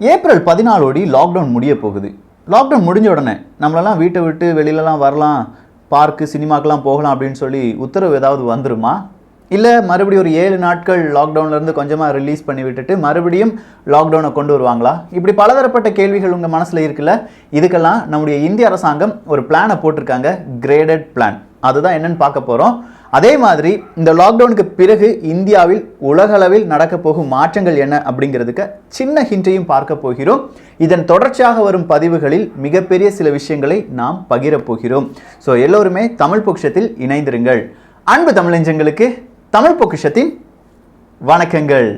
April 14 lockdown முடிய போகுது. Lockdown முடிஞ்ச உடனே நம்மளெல்லாம் வீட்டை விட்டு வெளியிலலாம் வரலாம், பார்க்கு சினிமாக்கெலாம் போகலாம் அப்படின்னு சொல்லி உத்தரவு ஏதாவது வந்துருமா? இல்லை மறுபடியும் ஒரு 7 நாட்கள் லாக்டவுன்லேருந்து கொஞ்சமாக ரிலீஸ் பண்ணி விட்டுட்டு மறுபடியும் லாக்டவுனை கொண்டு வருவாங்களா? இப்படி பலதரப்பட்ட கேள்விகள் உங்கள் மனசில் இருக்குல்ல. இதுக்கெல்லாம் நம்முடைய இந்திய அரசாங்கம் ஒரு பிளானை போட்டிருக்காங்க, கிரேடட் பிளான். அதுதான் என்னன்னு பார்க்க போகிறோம். அதே மாதிரி இந்த லாக்டவுனுக்கு பிறகு இந்தியாவில் உலகளவில் நடக்க போகும் மாற்றங்கள் என்ன அப்படிங்கிறதுக்கு சின்ன ஹிண்ட்டையும் பார்க்க போகிறோம். இதன் தொடர்ச்சியாக வரும் பதிவுகளில் மிகப்பெரிய சில விஷயங்களை நாம் பகிரப் போகிறோம். ஸோ எல்லோருமே தமிழ் பொக்கிஷத்தில் இணைந்திருங்கள். அன்பு தமிழஞ்சங்களுக்கு தமிழ் பொக்கிஷத்தின் வணக்கங்கள்.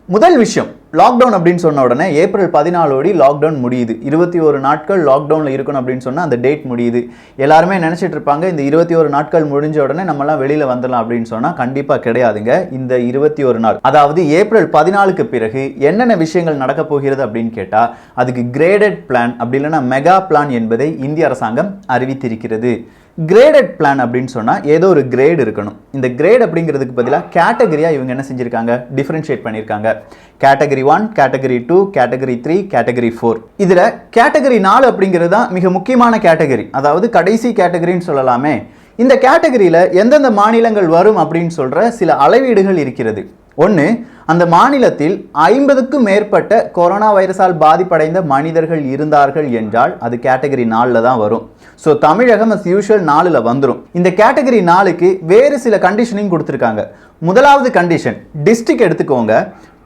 முதல் விஷயம், லாக்டவுன் அப்படின்னு சொன்ன உடனே ஏப்ரல் 14 லாக்டவுன் முடியுது. 21 நாட்கள் லாக்டவுனில் இருக்கணும் அப்படின்னு சொன்னால் அந்த டேட் முடியுது. எல்லாருமே நினச்சிட்டு இருப்பாங்க இந்த 21 நாட்கள் முடிஞ்ச உடனே நம்மலாம் வெளியில் வந்துடலாம் அப்படின்னு சொன்னால் கண்டிப்பாக கிடையாதுங்க. இந்த 21 நாள், அதாவது ஏப்ரல் 14க்கு பிறகு என்னென்ன விஷயங்கள் நடக்க போகிறது அப்படின்னு கேட்டால் அதுக்கு கிரேடட் பிளான் அப்படி இல்லைன்னா மெகா பிளான் என்பதை இந்திய அரசாங்கம் அறிவித்திருக்கிறது. கிரேடட் பிளான் அப்படின்னு சொன்னால் ஏதோ ஒரு கிரேட் இருக்கணும். இந்த கிரேட் அப்படிங்கிறதுக்கு பதிலாக கேட்டகரியாக இவங்க என்ன செஞ்சுருக்காங்க, டிஃப்ரென்ஷியேட் பண்ணியிருக்காங்க. Category 1, category 2, category 3, category 4. இதில் கேட்டகரி 4 அப்படிங்கிறது தான் மிக முக்கியமான கேட்டகரி, அதாவது கடைசி கேட்டகரின்னு சொல்லலாமே. இந்த கேட்டகரியில் எந்தெந்த மாநிலங்கள் வரும் அப்படின்னு சொல்கிற சில அளவீடுகள் இருக்கிறது. ஒன்று, அந்த மாநிலத்தில் 50க்கும் மேற்பட்ட கொரோனா வைரஸால் பாதிப்படைந்த மனிதர்கள் இருந்தார்கள் என்றால் அது கேட்டகரி 4 தான் வரும். ஸோ தமிழகம் அஸ் யூஷுவல் 4ல் வந்துடும். இந்த கேட்டகரி 4க்கு வேறு சில கண்டிஷனிங் கொடுத்துருக்காங்க. முதலாவது கண்டிஷன், டிஸ்ட்ரிக்ட் எடுத்துக்கோங்க.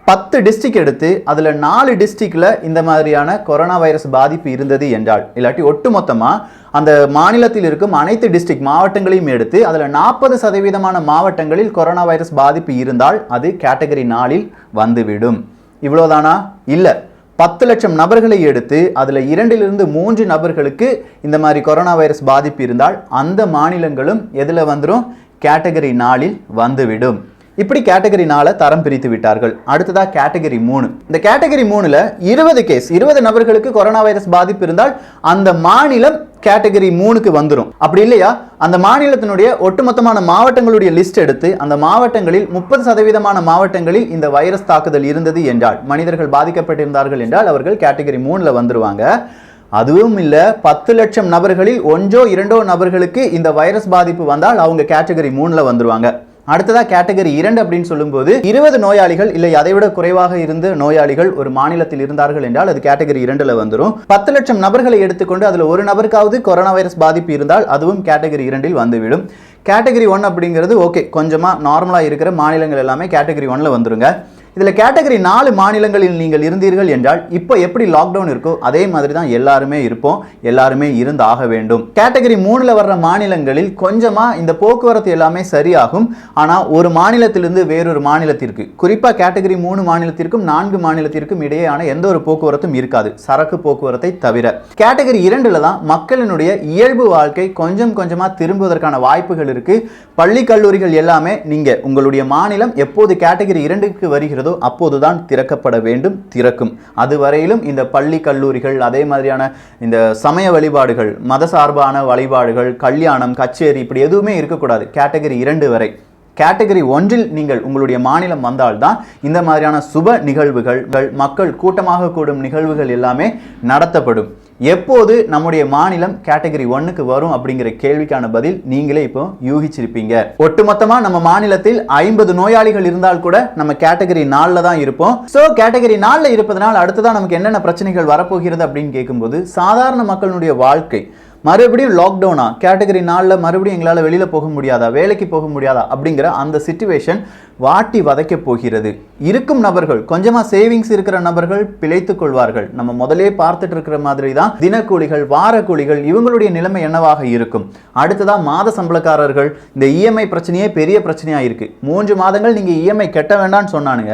10 டிஸ்ட்ரிக்ட் எடுத்து அதில் 4 டிஸ்ட்ரிக்டில் இந்த மாதிரியான கொரோனா வைரஸ் பாதிப்பு இருந்தது என்றால், இல்லாட்டி ஒட்டுமொத்தமாக அந்த மாநிலத்தில் இருக்கும் அனைத்து டிஸ்ட்ரிக்ட் மாவட்டங்களையும் எடுத்து அதில் 40% மாவட்டங்களில் கொரோனா வைரஸ் பாதிப்பு இருந்தால் அது கேட்டகரி 4ல் வந்துவிடும். இவ்வளோதானா? இல்லை, 10 லட்சம் நபர்களை எடுத்து அதில் 2லிருந்து 3 நபர்களுக்கு இந்த மாதிரி கொரோனா வைரஸ் பாதிப்பு இருந்தால் அந்த மாநிலங்களும் எதில் வந்துடும், கேட்டகரி 4ல் வந்துவிடும். இப்படி கேட்டகரி 4 தரம் பிரித்து விட்டார்கள். அடுத்ததா கேட்டகரி 3. இந்த கேட்டகரி 3ல 20 நபர்களுக்கு கொரோனா வைரஸ் பாதிப்பு இருந்தால் அந்த மாநிலம் கேட்டகரி 3க்கு வந்துடும். அப்படி இல்லையா, அந்த மாநிலத்தினுடைய ஒட்டுமொத்தமான மாவட்டங்களுடைய லிஸ்ட் எடுத்து அந்த மாவட்டங்களில் 30% மாவட்டங்களில் இந்த வைரஸ் தாக்குதல் இருந்தது என்றால், மனிதர்கள் பாதிக்கப்பட்டிருந்தார்கள் என்றால் அவர்கள் கேட்டகரி 3ல வந்துருவாங்க. அதுவும் இல்லை, 10 லட்சம் நபர்களில் 1-2 நபர்களுக்கு இந்த வைரஸ் பாதிப்பு வந்தால் அவங்க கேட்டகரி 3ல வந்துருவாங்க. அடுத்ததா கேட்டகரி 2 அப்படின்னு சொல்லும்போது 20 நோயாளிகள் இல்லை அதை விட குறைவாக இருந்த நோயாளிகள் ஒரு மாநிலத்தில் இருந்தார்கள் என்றால் அது கேட்டகரி 2ல வந்துடும். 10 லட்சம் நபர்களை எடுத்துக்கொண்டு அதில் ஒரு நபருக்காவது கொரோனா வைரஸ் பாதிப்பு இருந்தால் அதுவும் கேட்டகரி 2ல் வந்துவிடும். கேட்டகரி 1 அப்படிங்கிறது ஓகே, கொஞ்சமாக நார்மலாக இருக்கிற மாநிலங்கள் எல்லாமே கேட்டகரி 1ல வந்துருங்க. இதில் கேட்டகரி 4 மாநிலங்களில் நீங்கள் இருந்தீர்கள் என்றால் இப்போ எப்படி லாக்டவுன் இருக்கோ அதே மாதிரி தான் எல்லாருமே இருப்போம், எல்லாருமே இருந்து ஆக வேண்டும். கேட்டகரி 3ல வர்ற மாநிலங்களில் கொஞ்சமாக இந்த போக்குவரத்து எல்லாமே சரியாகும். ஆனால் ஒரு மாநிலத்திலிருந்து வேறொரு மாநிலத்திற்கு, குறிப்பாக கேட்டகரி 3 மாநிலத்திற்கும் 4 மாநிலத்திற்கும் இடையேயான எந்த ஒரு போக்குவரத்தும் இருக்காது, சரக்கு போக்குவரத்தை தவிர. கேட்டகரி 2ல தான் மக்களினுடைய இயல்பு வாழ்க்கை கொஞ்சம் கொஞ்சமாக திரும்புவதற்கான வாய்ப்புகள் இருக்கு. பள்ளி கல்லூரிகள் எல்லாமே நீங்க உங்களுடைய மாநிலம் எப்போது கேட்டகரி 2க்கு வருகிறதோ அப்போதுதான் திறக்கப்பட வேண்டும், திறக்கும். அதுவரையிலும் இந்த பள்ளி கல்லூரிகள், அதே மாதிரியான இந்த சமய வழிபாடுகள், மத சார்பான வழிபாடுகள், கல்யாணம், கச்சேரி இப்படி எதுவுமே இருக்கக்கூடாது கேட்டகரி 2 வரை. கேட்டகரி 1ல் நீங்கள் உங்களுடைய மாநிலம் வந்தால்தான் இந்த மாதிரியான சுப நிகழ்வுகள், மக்கள் கூட்டமாக கூடும் நிகழ்வுகள் எல்லாமே நடத்தப்படும். எப்போது நம்முடைய மாநிலம் கேட்டகரி 1க்கு வரும் அப்படிங்கிற கேள்விக்கான பதில் நீங்களே இப்போ யூகிச்சிருப்பீங்க. ஒட்டுமொத்தமா நம்ம மாநிலத்தில் 50 நோயாளிகள் இருந்தால் கூட நம்ம கேட்டகரி 4ல தான் இருப்போம். சோ கேட்டகரி 4ல இருப்பதனால் அடுத்ததான் நமக்கு என்னென்ன பிரச்சனைகள் வரப்போகிறது அப்படின்னு கேட்கும்போது, சாதாரண மக்களுடைய வாழ்க்கை மறுபடியும் லாக்டவுனா, கேட்டகரி 4ல மறுபடியும் எங்களால் வெளியில் போக முடியாதா, வேலைக்கு போக முடியாதா அப்படிங்கிற அந்த சிச்சுவேஷன் வாட்டி வதைக்க போகிறது. இருக்கும் நபர்கள், கொஞ்சமாக சேவிங்ஸ் இருக்கிற நபர்கள் பிழைத்துக் கொள்வார்கள். நம்ம முதலே பார்த்துட்டு இருக்கிற மாதிரி தான் தினக்கூலிகள், வார கூலிகள், இவங்களுடைய நிலைமை என்னவாக இருக்கும். அடுத்ததான் மாத சம்பளக்காரர்கள். இந்த இஎம்ஐ பிரச்சனையே பெரிய பிரச்சனையாக இருக்குது. 3 மாதங்கள் நீங்கள் இஎம்ஐ கட்ட வேண்டாம்னு சொன்னானுங்க.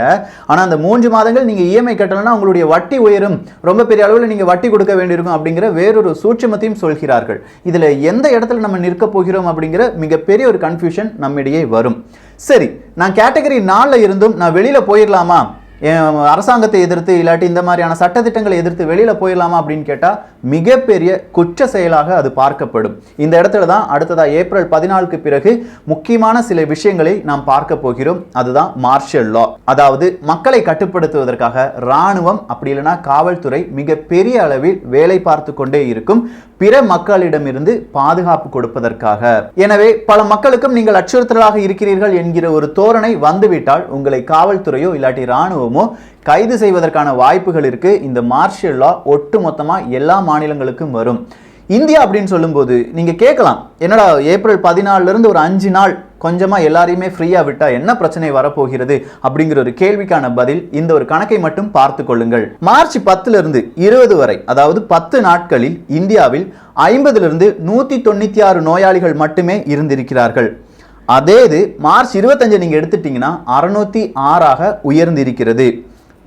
ஆனால் அந்த 3 மாதங்கள் நீங்கள் இஎம்ஐ கட்டலைன்னா உங்களுடைய வட்டி உயரும், ரொம்ப பெரிய அளவில் நீங்கள் வட்டி கொடுக்க வேண்டியிருக்கும் அப்படிங்கிற வேறொரு சூட்சமத்தையும் சொல்கிறார்கள். இதுல எந்த இடத்துல நம்ம நிற்க போகிறோம் அப்படிங்கிற மிகப்பெரிய ஒரு கன்ஃபியூஷன் நம்மிடையே வரும். சரி, நான் கேட்டகரி 4ல இருந்தும் நான் வெளியில போயிடலாமா, அரசாங்கத்தை எதிர்த்து இல்லாட்டி இந்த மாதிரியான சட்டத்திட்டங்களை எதிர்த்து வெளியில போயிடலாமா அப்படின்னு கேட்டா மிகப்பெரிய குற்ற செயலாக அது பார்க்கப்படும். இந்த இடத்துல தான் அடுத்ததா ஏப்ரல் 14க்கு பிறகு முக்கியமான சில விஷயங்களை நாம் பார்க்க போகிறோம். அதுதான் மார்ஷல் லா. அதாவது மக்களை கட்டுப்படுத்துவதற்காக ராணுவம் அப்படி இல்லைன்னா காவல்துறை மிக பெரிய அளவில் வேலை பார்த்து கொண்டே இருக்கும், பிற மக்களிடமிருந்து பாதுகாப்பு கொடுப்பதற்காக. எனவே பல மக்களுக்கும் நீங்கள் அச்சுறுத்தலாக இருக்கிறீர்கள் என்கிற ஒரு தோரணை வந்துவிட்டால் உங்களை காவல்துறையோ இல்லாட்டி ராணுவமோ கைது செய்வதற்கான வாய்ப்புகள் இருக்கு. இந்த மார்ஷல் லா ஒட்டு மொத்தமா எல்லா மாநிலங்களுக்கும் வரும். இந்தியா அப்படின்னு சொல்லும்போது நீங்க கேட்கலாம், என்னடா ஏப்ரல் 14 இருந்து ஒரு 5 நாள் கொஞ்சமா எல்லாரையுமே ஃப்ரீயா விட்டா என்ன பிரச்சனை வரப்போகிறது அப்படிங்கிற ஒரு கேள்விக்கான பதில் இந்த ஒரு கணக்கை மட்டும் பார்த்து கொள்ளுங்கள். மார்ச் 10 இருந்து 20 வரை, அதாவது 10 நாட்களில் இந்தியாவில் 50 இருந்து 196 நோயாளிகள் மட்டுமே இருந்திருக்கிறார்கள். அதே இது மார்ச் 25 நீங்க எடுத்துட்டீங்கன்னா 606 உயர்ந்திருக்கிறது.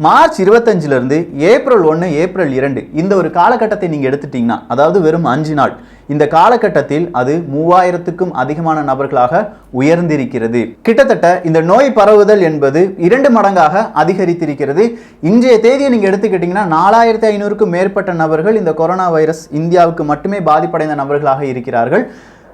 மார்ச் 25 இருந்து ஏப்ரல் 1 ஏப்ரல் 2 இந்த ஒரு காலகட்டத்தை நீங்க எடுத்துட்டீங்கன்னா, அதாவது வெறும் 5 நாள், இந்த காலகட்டத்தில் அது 3000க்கும் அதிகமான நபர்களாக உயர்ந்திருக்கிறது. கிட்டத்தட்ட இந்த நோய் பரவுதல் என்பது 2 மடங்காக அதிகரித்திருக்கிறது. இன்றைய தேதியை நீங்க எடுத்துக்கிட்டீங்கன்னா 4500க்கும் மேற்பட்ட நபர்கள் இந்த கொரோனா வைரஸ் இந்தியாவுக்கு மட்டுமே பாதிப்படைந்த நபர்களாக இருக்கிறார்கள்.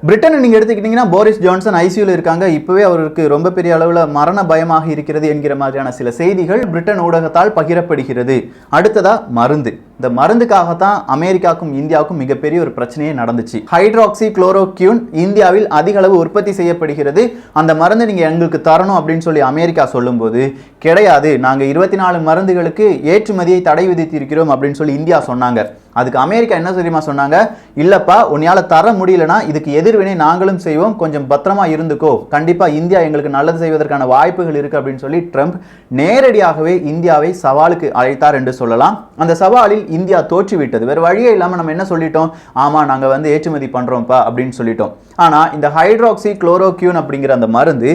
பிரிட்டனை நீங்க எடுத்துக்கிட்டீங்கன்னா போரிஸ் ஜான்சன் ஐசியூல இருக்காங்க. இப்பவே அவருக்கு ரொம்ப பெரிய அளவில் மரண பயமாக இருக்கிறது என்கிற மாதிரியான சில செய்திகள் பிரிட்டன் ஊடகத்தால் பகிரப்படுகிறது. அடுத்ததா மருந்து. இந்த மருந்துக்காகத்தான் அமெரிக்காவுக்கும் இந்தியாவுக்கும் மிகப்பெரிய ஒரு பிரச்சனையே நடந்துச்சு. ஹைட்ராக்சி குளோரோக்யூன் இந்தியாவில் அதிக அளவு உற்பத்தி செய்யப்படுகிறது, அந்த மருந்து நீங்க எங்களுக்கு தரணும் அப்படின்னு சொல்லி அமெரிக்கா சொல்லும்போது கிடையாது, நாங்க 24 மருந்துகளுக்கு ஏற்றுமதியை தடை விதித்திருக்கிறோம் அப்படின்னு சொல்லி இந்தியா சொன்னாங்க. அதுக்கு அமெரிக்கா என்ன தெரியுமா சொன்னாங்க, இல்லப்பா உன்னால தர முடியலனா இதுக்கு எதிர்வினை நாங்களும் செய்வோம், கொஞ்சம் பத்திரமா இருந்துக்கோ, கண்டிப்பா இந்தியா எங்களுக்கு நல்லது செய்வதற்கான வாய்ப்புகள் இருக்கு அப்படின்னு சொல்லி ட்ரம்ப் நேரடியாகவே இந்தியாவை சவாலுக்கு அழைத்தார் என்று சொல்லலாம். அந்த சவாலில் இந்தியா தோற்றுவிட்டது. வேற வழியே இல்லாம நம்ம என்ன சொல்லிட்டோம், ஆமா நாங்க ஏற்றுமதி பண்றோம்ப்பா அப்படின்னு சொல்லிட்டோம். ஆனா இந்த ஹைட்ராக்சி குளோரோக்யூன் அப்படிங்கிற அந்த மருந்து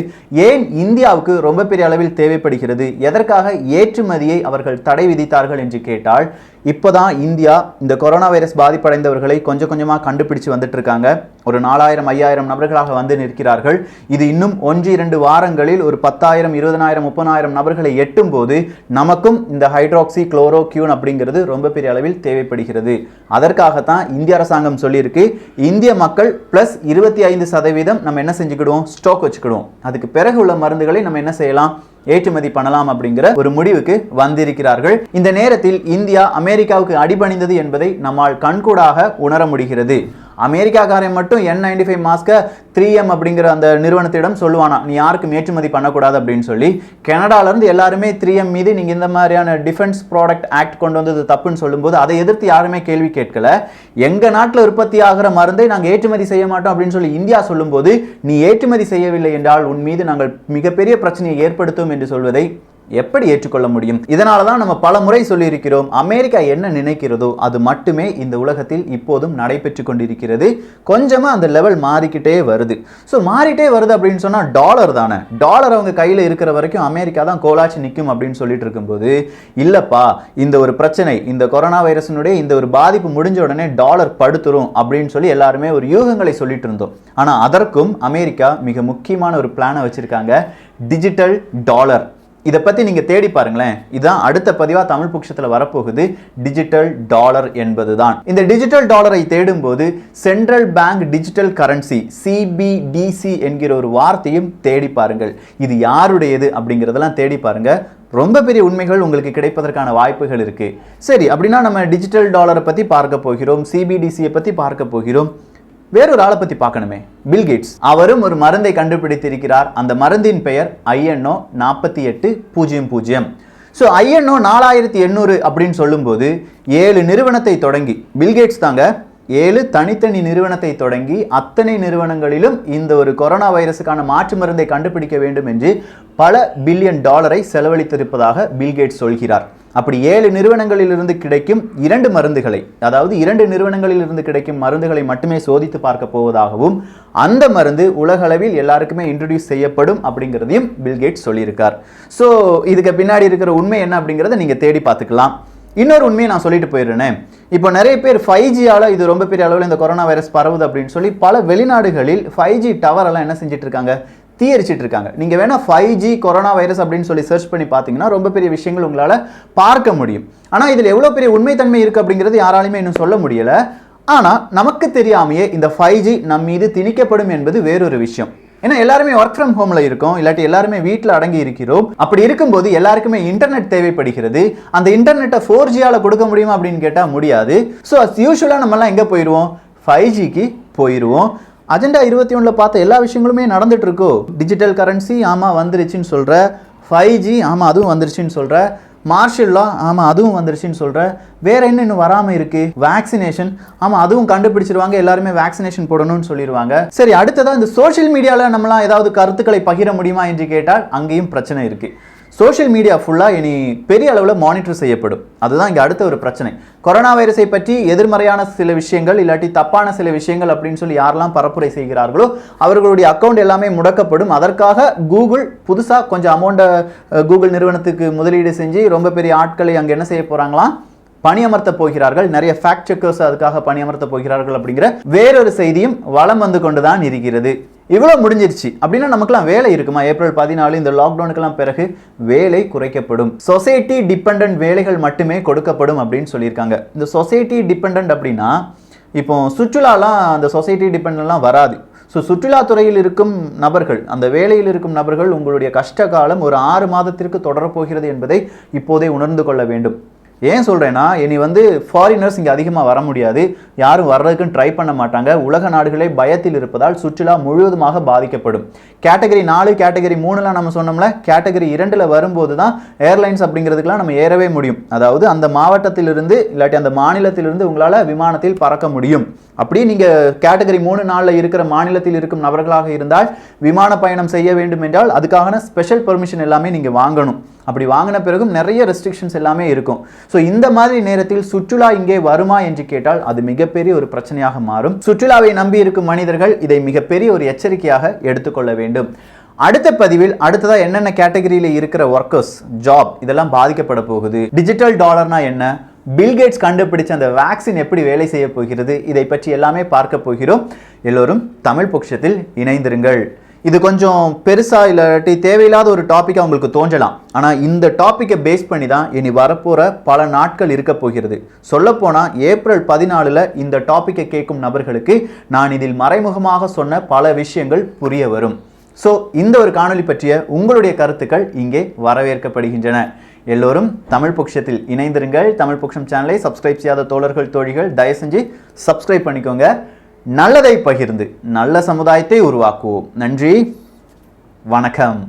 ஏன் இந்தியாவுக்கு ரொம்ப பெரிய அளவில் தேவைப்படுகிறது, எதற்காக ஏற்றுமதியை அவர்கள் தடை விதித்தார்கள் என்று கேட்டால், இப்போதான் இந்தியா இந்த கொரோனா வைரஸ் பாதிப்படைந்தவர்களை கொஞ்சம் கொஞ்சமா கண்டுபிடிச்சு வந்துட்டு இருக்காங்க. ஒரு 4000 5000 நபர்களாக வந்து நிற்கிறார்கள். இது இன்னும் 1-2 வாரங்களில் ஒரு 10,000 20,000 30,000 நபர்களை எட்டும் போது நமக்கும் இந்த ஹைட்ராக்சி குளோரோக்யூன் அப்படிங்கிறது ரொம்ப பெரிய அளவில் தேவைப்படுகிறது. அதற்காகத்தான் இந்திய அரசாங்கம் சொல்லியிருக்கு, இந்திய மக்கள் பிளஸ் 25% நம்ம என்ன செஞ்சுக்கிடுவோம், ஸ்டாக் வச்சுக்கிடுவோம், அதுக்கு பிறகு உள்ள மருந்துகளை நம்ம என்ன செய்யலாம், ஏற்றுமதி பண்ணலாம் அப்படிங்கிற ஒரு முடிவுக்கு வந்திருக்கிறார்கள். இந்த நேரத்தில் இந்தியா அமெரிக்காவுக்கு அடிபணிந்தது என்பதை நம்மால் கண்கூடாக உணர முடிகிறது. அமெரிக்காக்காரன் மட்டும் N95 மாஸ்க 3M அப்படிங்கிற அந்த நிறுவனத்திடம் சொல்லுவானா, நீ யாருக்கும் ஏற்றுமதி பண்ணக்கூடாது அப்படின்னு சொல்லி. கனடால இருந்து எல்லாருமே 3M மீது நீங்க இந்த மாதிரியான டிஃபென்ஸ் ப்ராடக்ட் ஆக்ட் கொண்டு வந்தது தப்புன்னு சொல்லும்போது அதை எதிர்த்து யாருமே கேள்வி கேட்கல. எங்க நாட்டில் உற்பத்தி ஆகிற மருந்தை நாங்கள் ஏற்றுமதி செய்ய மாட்டோம் அப்படின்னு சொல்லி இந்தியா சொல்லும்போது, நீ ஏற்றுமதி செய்யவில்லை என்றால் உன் மீது நாங்கள் மிகப்பெரிய பிரச்சனையை ஏற்படுத்தும் என்று சொல்வதை எப்படி ஏற்றுக்கொள்ள முடியும்? இதனாலதான் நம்ம பல முறை சொல்லி இருக்கிறோம், அமெரிக்கா என்ன நினைக்கிறதோ அது மட்டுமே இந்த உலகத்தில் இப்போதும் நடைபெற்று கொண்டிருக்கிறது. கொஞ்சமா அந்த லெவல் மாறிக்கிட்டே வருது. ஸோ மாறிட்டே வருது அப்படின்னு சொன்னா டாலர் தானே, டாலர் அவங்க கையில் இருக்கிற வரைக்கும் அமெரிக்கா தான் கோலாச்சு நிற்கும் அப்படின்னு சொல்லிட்டு இருக்கும்போது, இல்லப்பா இந்த ஒரு பிரச்சனை, இந்த கொரோனா வைரஸினுடைய இந்த ஒரு பாதிப்பு முடிஞ்ச உடனே டாலர் படுத்துரும் அப்படின்னு சொல்லி எல்லாருமே ஒரு யூகங்களை சொல்லிட்டு இருந்தோம். ஆனா அதற்கும் அமெரிக்கா மிக முக்கியமான ஒரு பிளானை வச்சிருக்காங்க, டிஜிட்டல் டாலர். இதை பத்தி நீங்க தேடி பாருங்களேன். இதுதான் அடுத்த பதிவா தமிழ் பொக்கிஷத்துல வரப்போகுது, டிஜிட்டல் டாலர் என்பதுதான். இந்த டிஜிட்டல் டாலரை தேடும் போது central bank digital currency CBDC என்கிற ஒரு வார்த்தையும் தேடி பாருங்கள். இது யாருடையது அப்படிங்கிறதெல்லாம் தேடி பாருங்க. ரொம்ப பெரிய உண்மைகள் உங்களுக்கு கிடைப்பதற்கான வாய்ப்புகள் இருக்கு. சரி, அப்படின்னா நம்ம டிஜிட்டல் டாலரை பத்தி பார்க்க போகிறோம், CBDCயை பத்தி பார்க்க போகிறோம். வேறொரு ஆளை பத்தி பார்க்கணுமே, பில் கேட்ஸ். அவரும் ஒரு மருந்தை கண்டுபிடித்திருக்கிறார். அந்த மருந்தின் பெயர் INO 4800. ஸோ INO 4800 அப்படின்னு சொல்லும்போது 7 நிறுவனத்தை தொடங்கி, பில்கேட்ஸ் தாங்க 7 தனித்தனி நிறுவனத்தை தொடங்கி அத்தனை நிறுவனங்களிலும் இந்த ஒரு கொரோனா வைரஸுக்கான மாற்று மருந்தை கண்டுபிடிக்க வேண்டும் என்று பல பில்லியன் டாலரை செலவழித்திருப்பதாக பில்கேட்ஸ் சொல்கிறார். அப்படி 7 நிறுவனங்களில் இருந்து கிடைக்கும் 2 மருந்துகளை, அதாவது 2 நிறுவனங்களில் இருந்து கிடைக்கும் மருந்துகளை மட்டுமே சோதித்து பார்க்க போவதாகவும், அந்த மருந்து உலகளவில் எல்லாருக்குமே இன்ட்ரோடியூஸ் செய்யப்படும் அப்படிங்கிறதையும் பில்கேட்ஸ் சொல்லியிருக்கார். ஸோ இதுக்கு பின்னாடி இருக்கிற உண்மை என்ன அப்படிங்கிறத நீங்க தேடி பார்த்துக்கலாம். இன்னொரு உண்மையை நான் சொல்லிட்டு போயிடுறேன். இப்போ நிறைய பேர் 5Gயால இது ரொம்ப பெரிய அளவில் இந்த கொரோனா வைரஸ் பரவுது அப்படின்னு சொல்லி பல வெளிநாடுகளில் 5G டவர் எல்லாம் என்ன செஞ்சுட்டு இருக்காங்க, தீயரிச்சிட்டு இருக்காங்க. நீங்க வேணா 5G கொரோனா வைரஸ் அப்படின்னு சொல்லி சர்ச் பண்ணி பார்த்தீங்கன்னா ரொம்ப பெரிய விஷயங்கள் உங்களால பார்க்க முடியும். ஆனா இதுல எவ்வளவு பெரிய உண்மைத்தன்மை இருக்கு அப்படிங்கிறது யாராலுமே இன்னும் சொல்ல முடியல. ஆனா நமக்கு தெரியாமையே இந்த 5G நம் மீது திணிக்கப்படும் என்பது வேறொரு விஷயம். ஏன்னா எல்லாருமே ஒர்க் ஃப்ரம் ஹோம்ல இருக்கோம், இல்லாட்டி எல்லாருமே வீட்டில் அடங்கி இருக்கிறோம். அப்படி இருக்கும்போது எல்லாருக்குமே இன்டர்நெட் தேவைப்படுகிறது. அந்த இன்டர்நெட்டை 4Gயால கொடுக்க முடியுமா அப்படின்னு கேட்டா முடியாது. ஸோ அஸ் யூஷுவலா நம்ம எல்லாம் எங்க போயிடுவோம், 5Gக்கு போயிடுவோம். அஜெண்டா 21ல பார்த்த எல்லா விஷயங்களுமே நடந்துட்டு இருக்கோ. டிஜிட்டல் கரன்சி ஆமா வந்துருச்சுன்னு சொல்ற, 5G ஆமா அதுவும் வந்துருச்சுன்னு சொல்ற, மார்ஷல் லா ஆமா அதுவும் வந்துருச்சுன்னு சொல்ற, வேற என்ன இன்னும் வராம இருக்கு, வேக்சினேஷன் ஆமா அதுவும் கண்டுபிடிச்சிருவாங்க, எல்லாருமே வேக்சினேஷன் போடணும்னு சொல்லிடுவாங்க. சரி, அடுத்ததா இந்த சோஷியல் மீடியால நம்மளாம் ஏதாவது கருத்துக்களை பகிர முடியுமா என்று கேட்டால் அங்கேயும் பிரச்சனை இருக்கு. சோஷியல் மீடியா ஃபுல்லாக இனி பெரிய அளவில் மானிட்டர் செய்யப்படும். அதுதான் இங்கே அடுத்த ஒரு பிரச்சனை. கொரோனா வைரஸை பற்றி எதிர்மறையான சில விஷயங்கள் இல்லாட்டி தப்பான சில விஷயங்கள் அப்படின்னு சொல்லி யாரெல்லாம் பரப்புரை செய்கிறார்களோ அவர்களுடைய அக்கௌண்ட் எல்லாமே முடக்கப்படும். அதற்காக கூகுள் புதுசாக கொஞ்சம் அமௌண்ட்டை கூகுள் நிறுவனத்துக்கு முதலீடு செஞ்சு ரொம்ப பெரிய ஆட்களை அங்கே என்ன செய்ய போகிறாங்களாம், பணியமர்த்த போகிறார்கள். நிறைய ஃபேக்ட் செக்கர்ஸ் அதுக்காக பணியமர்த்த போகிறார்கள் அப்படிங்கிற வேறொரு செய்தியும் வலம் வந்து கொண்டுதான் இருக்கிறது. இவ்வளவு முடிஞ்சிருச்சு அப்படின்னா நமக்குலாம் வேலை இருக்குமா? ஏப்ரல் 14 இந்த லாக்டவுனுக்கெல்லாம் பிறகு வேலை குறைக்கப்படும். சொசைட்டி டிபெண்டன்ட் வேலைகள் மட்டுமே கொடுக்கப்படும் அப்படின்னு சொல்லியிருக்காங்க. இந்த சொசைட்டி டிபெண்டன்ட் அப்படின்னா இப்போ சுற்றுலாலாம் அந்த சொசைட்டி டிபெண்டன்ட்லாம் வராது. ஸோ சுற்றுலாத்துறையில் இருக்கும் நபர்கள், அந்த வேலையில் இருக்கும் நபர்கள் உங்களுடைய கஷ்ட காலம் ஒரு 6 மாதத்திற்கு தொடரப்போகிறது என்பதை இப்போதே உணர்ந்து கொள்ள வேண்டும். ஏன் சொல்கிறேன்னா, இனி ஃபாரினர்ஸ் இங்கே அதிகமாக வர முடியாது, யாரும் வர்றதுக்குன்னு ட்ரை பண்ண மாட்டாங்க. உலக நாடுகளே பயத்தில் இருப்பதால் சுற்றுலா முழுவதுமாக பாதிக்கப்படும். கேட்டகரி 4 கேட்டகரி 3லாம் நம்ம சொன்னோம்ல, கேட்டகரி 2ல் வரும்போது தான் ஏர்லைன்ஸ் அப்படிங்கிறதுக்கெலாம் நம்ம ஏறவே முடியும். அதாவது அந்த மாவட்டத்திலிருந்து இல்லாட்டி அந்த மாநிலத்திலிருந்து உங்களால் விமானத்தில் பறக்க முடியும். அப்படி நீங்கள் கேட்டகரி 3-4 இருக்கிற மாநிலத்தில் இருக்கும் நபர்களாக இருந்தால் விமான பயணம் செய்ய வேண்டும் என்றால் அதுக்கான ஸ்பெஷல் பெர்மிஷன் எல்லாமே நீங்கள் வாங்கணும். அப்படி வாங்கின பிறகும் நிறைய ரெஸ்ட்ரிக்ஷன்ஸ் எல்லாமே இருக்கும். ஸோ இந்த மாதிரி நேரத்தில் சுற்றுலா இங்கே வருமா என்று கேட்டால் அது மிகப்பெரிய ஒரு பிரச்சனையாக மாறும். சுற்றுலாவை நம்பி இருக்கும் மனிதர்கள் இதை மிகப்பெரிய ஒரு எச்சரிக்கையாக எடுத்துக்கொள்ள வேண்டும். அடுத்த பதிவில் அடுத்ததாக என்னென்ன கேட்டகரியில் இருக்கிற ஒர்க்கர்ஸ், ஜாப் இதெல்லாம் பாதிக்கப்பட போகுது, டிஜிட்டல் டாலர்னா என்ன, பில்கேட்ஸ் கண்டுபிடிச்ச அந்த வேக்சின் எப்படி வேலை செய்ய போகிறது, இதை பற்றி எல்லாமே பார்க்க போகிறோம். எல்லோரும் தமிழ் பொக்கிஷத்தில் இணைந்திருங்கள். இது கொஞ்சம் பெருசா இல்லாட்டி தேவையில்லாத ஒரு டாபிக்கா உங்களுக்கு தோன்றலாம். ஆனால் இந்த டாப்பிக்கை பேஸ் பண்ணி தான் இனி வரப்போகிற பல நாட்கள் இருக்க போகிறது. சொல்லப்போனால் ஏப்ரல் 14 இந்த டாப்பிக்கை கேட்கும் நபர்களுக்கு நான் இதில் மறைமுகமாக சொன்ன பல விஷயங்கள் புரிய வரும். ஸோ இந்த ஒரு காணொலி பற்றிய உங்களுடைய கருத்துக்கள் இங்கே வரவேற்கப்படுகின்றன. எல்லோரும் தமிழ் பொக்கிஷத்தில் இணைந்திருங்கள். தமிழ் பொக்கிஷம் சேனலை சப்ஸ்கிரைப் செய்யாத தோழர்கள் தோழிகள் தயவு செஞ்சு சப்ஸ்கிரைப் பண்ணிக்கோங்க. நல்லதை பகிர்ந்து நல்ல சமுதாயத்தை உருவாக்குவோம். நன்றி, வணக்கம்.